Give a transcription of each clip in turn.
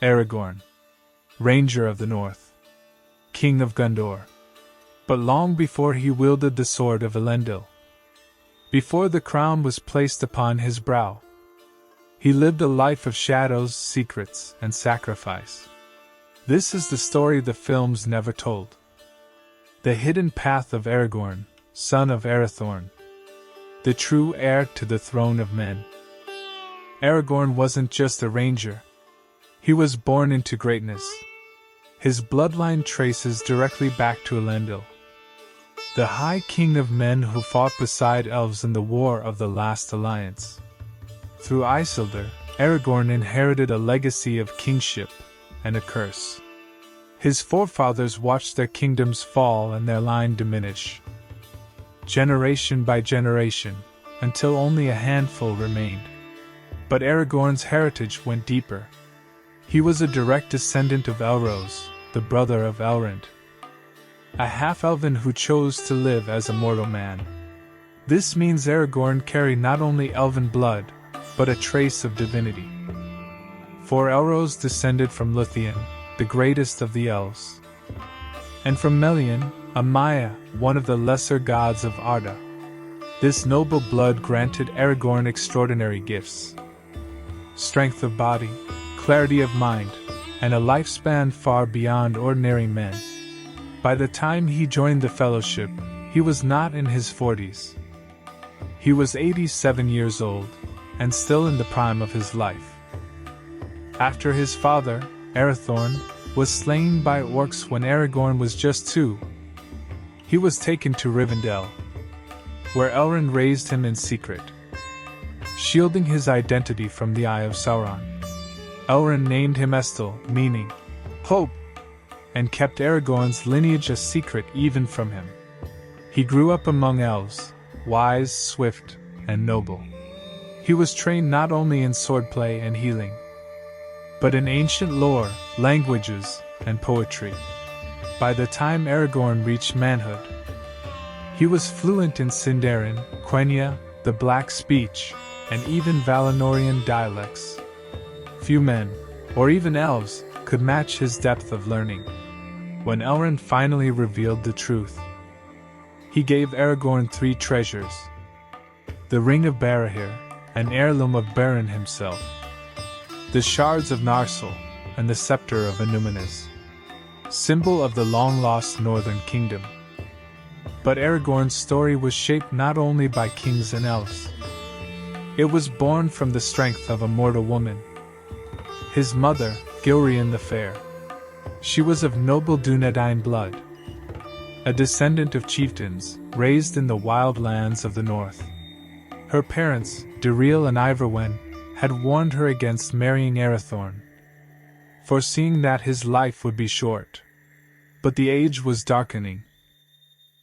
Aragorn, Ranger of the North, King of Gondor. But long before he wielded the sword of Elendil, before the crown was placed upon his brow, he lived a life of shadows, secrets, and sacrifice. This is the story the films never told. The hidden path of Aragorn, son of Arathorn, the true heir to the throne of men. Aragorn wasn't just a ranger. He was born into greatness. His bloodline traces directly back to Elendil, the High King of men who fought beside elves in the War of the Last Alliance. Through Isildur, Aragorn inherited a legacy of kingship and a curse. His forefathers watched their kingdoms fall and their line diminish, generation by generation, until only a handful remained. But Aragorn's heritage went deeper. He was a direct descendant of Elros, the brother of Elrond, a half-elven who chose to live as a mortal man. This means Aragorn carried not only elven blood, but a trace of divinity. For Elros descended from Luthien, the greatest of the elves, and from Melian, a Maya, one of the lesser gods of Arda. This noble blood granted Aragorn extraordinary gifts: strength of body, clarity of mind, and a lifespan far beyond ordinary men. By the time he joined the Fellowship, he was not in his 40s. He was 87 years old, and still in the prime of his life. After his father, Arathorn, was slain by orcs when Aragorn was just 2, he was taken to Rivendell, where Elrond raised him in secret, shielding his identity from the eye of Sauron. Elrond named him Estel, meaning hope, and kept Aragorn's lineage a secret even from him. He grew up among elves, wise, swift, and noble. He was trained not only in swordplay and healing, but in ancient lore, languages, and poetry. By the time Aragorn reached manhood, he was fluent in Sindarin, Quenya, the Black speech, and even Valinorian dialects. Few men, or even elves, could match his depth of learning. When Elrond finally revealed the truth, he gave Aragorn 3 treasures: the Ring of Barahir, an heirloom of Beren himself, the Shards of Narsil, and the Scepter of Annúminas, symbol of the long-lost Northern Kingdom. But Aragorn's story was shaped not only by kings and elves. It was born from the strength of a mortal woman. His mother, Gilraen the Fair. She was of noble Dunedain blood, a descendant of chieftains, raised in the wild lands of the north. Her parents, Duriel and Iverwen, had warned her against marrying Arathorn, foreseeing that his life would be short. But the age was darkening,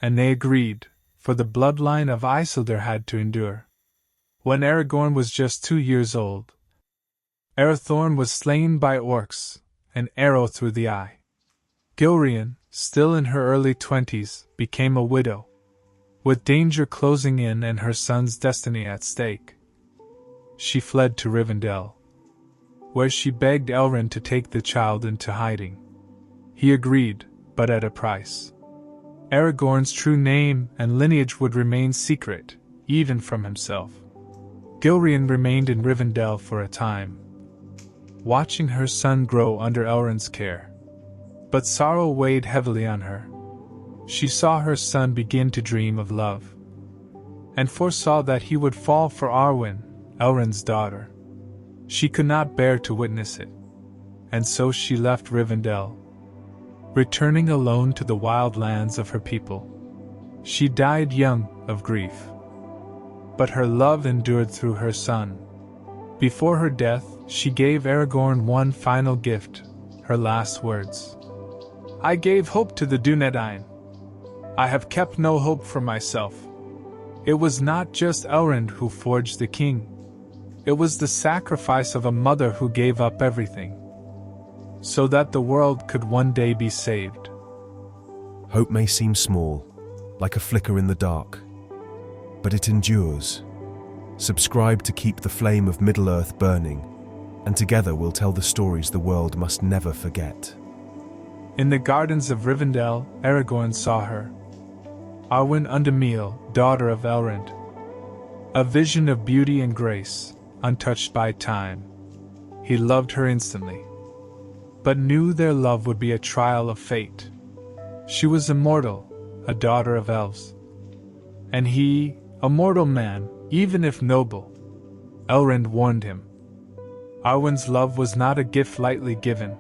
and they agreed, for the bloodline of Isildur had to endure. When Aragorn was just 2 years old, Arathorn was slain by orcs, an arrow through the eye. Gilraen, still in her early 20s, became a widow, with danger closing in and her son's destiny at stake. She fled to Rivendell, where she begged Elrond to take the child into hiding. He agreed, but at a price. Aragorn's true name and lineage would remain secret, even from himself. Gilraen remained in Rivendell for a time, watching her son grow under Elrond's care. But sorrow weighed heavily on her. She saw her son begin to dream of love, and foresaw that he would fall for Arwen, Elrond's daughter. She could not bear to witness it, and so she left Rivendell, returning alone to the wild lands of her people. She died young, of grief. But her love endured through her son. Before her death, she gave Aragorn one final gift, her last words. "I gave hope to the Dunedain. I have kept no hope for myself." It was not just Elrond who forged the king. It was the sacrifice of a mother who gave up everything, so that the world could one day be saved. Hope may seem small, like a flicker in the dark, but it endures. Subscribe to keep the flame of Middle-earth burning, and together we'll tell the stories the world must never forget. In the gardens of Rivendell, Aragorn saw her. Arwen Undamil, daughter of Elrond. A vision of beauty and grace, untouched by time. He loved her instantly, but knew their love would be a trial of fate. She was immortal, a daughter of elves. And he, a mortal man, even if noble. Elrond warned him. Arwen's love was not a gift lightly given.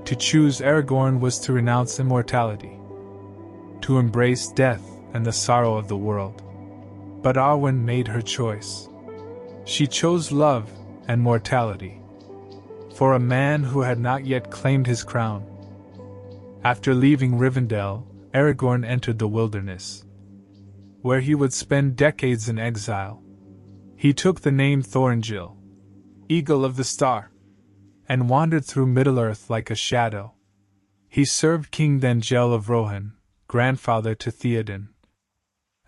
To choose Aragorn was to renounce immortality, to embrace death and the sorrow of the world. But Arwen made her choice. She chose love and mortality, for a man who had not yet claimed his crown. After leaving Rivendell, Aragorn entered the wilderness, where he would spend decades in exile. He took the name Thorongil, Eagle of the Star, and wandered through Middle-earth like a shadow. He served King Thorongil of Rohan, grandfather to Theoden,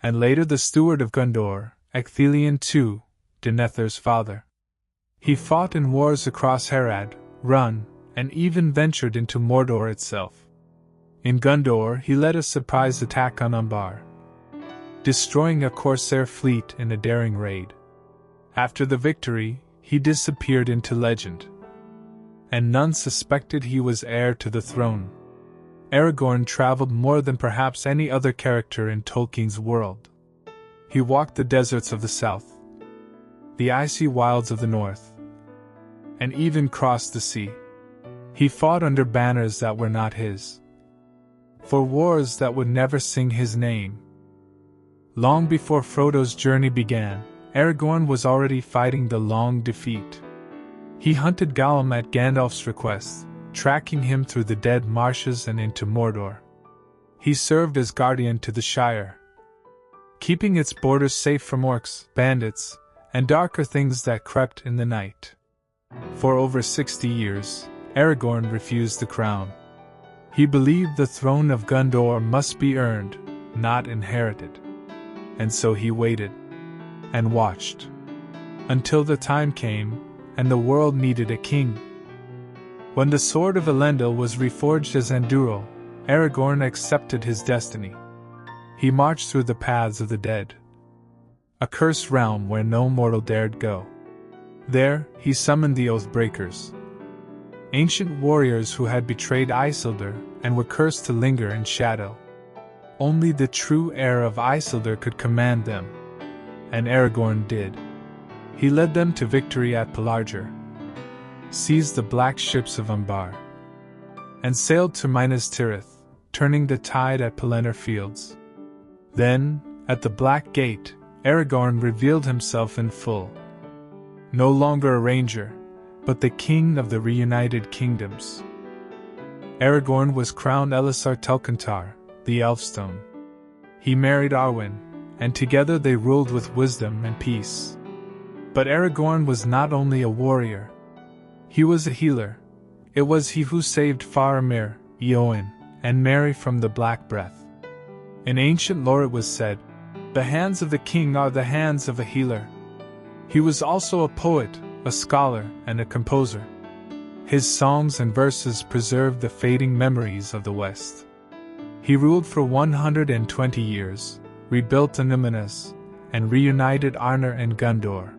and later the steward of Gondor, Ecthelion II, Denethor's father. He fought in wars across Harad, Run, and even ventured into Mordor itself. In Gondor, he led a surprise attack on Umbar, destroying a corsair fleet in a daring raid. After the victory, he disappeared into legend, and none suspected he was heir to the throne. Aragorn traveled more than perhaps any other character in Tolkien's world. He walked the deserts of the south, the icy wilds of the north, and even crossed the sea. He fought under banners that were not his, for wars that would never sing his name. Long before Frodo's journey began, Aragorn was already fighting the long defeat. He hunted Gollum at Gandalf's request, tracking him through the dead marshes and into Mordor. He served as guardian to the Shire, keeping its borders safe from orcs, bandits, and darker things that crept in the night. For over 60 years, Aragorn refused the crown. He believed the throne of Gondor must be earned, not inherited. And so he waited and watched until the time came and the world needed a king. When the sword of Elendil was reforged as Andúril, Aragorn accepted his destiny. He marched through the paths of the dead, a cursed realm where no mortal dared go. There, he summoned the Oathbreakers, ancient warriors who had betrayed Isildur and were cursed to linger in shadow. Only the true heir of Isildur could command them, and Aragorn did. He led them to victory at Pelargir, seized the black ships of Umbar, and sailed to Minas Tirith, turning the tide at Pelennor Fields. Then, at the Black Gate, Aragorn revealed himself in full. No longer a ranger, but the king of the reunited kingdoms. Aragorn was crowned Elisar Telcontar, the Elfstone. He married Arwen, and together they ruled with wisdom and peace. But Aragorn was not only a warrior. He was a healer. It was he who saved Faramir, Eowyn, and Merry from the Black Breath. In ancient lore it was said, "The hands of the king are the hands of a healer." He was also a poet, a scholar, and a composer. His songs and verses preserved the fading memories of the West. He ruled for 120 years, rebuilt Annúminas, and reunited Arnor and Gondor.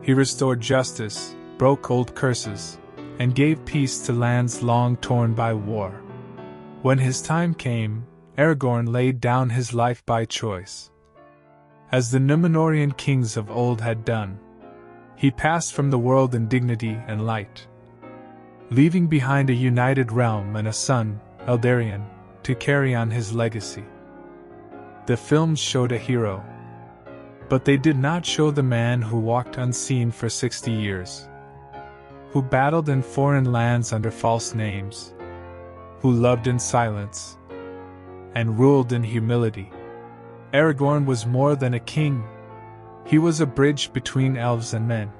He restored justice, broke old curses, and gave peace to lands long torn by war. When his time came, Aragorn laid down his life by choice, as the Númenórean kings of old had done. He passed from the world in dignity and light, leaving behind a united realm and a son, Eldarion, to carry on his legacy. The films showed a hero, but they did not show the man who walked unseen for 60 years, who battled in foreign lands under false names, who loved in silence, and ruled in humility. Aragorn was more than a king. He was a bridge between elves and men,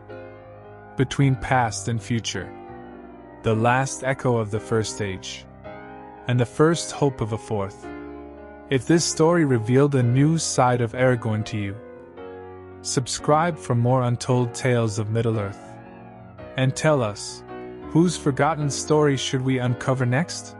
between past and future, the last echo of the First Age, and the first hope of a fourth. If this story revealed a new side of Aragorn to you, subscribe for more untold tales of Middle-earth. And tell us, whose forgotten story should we uncover next?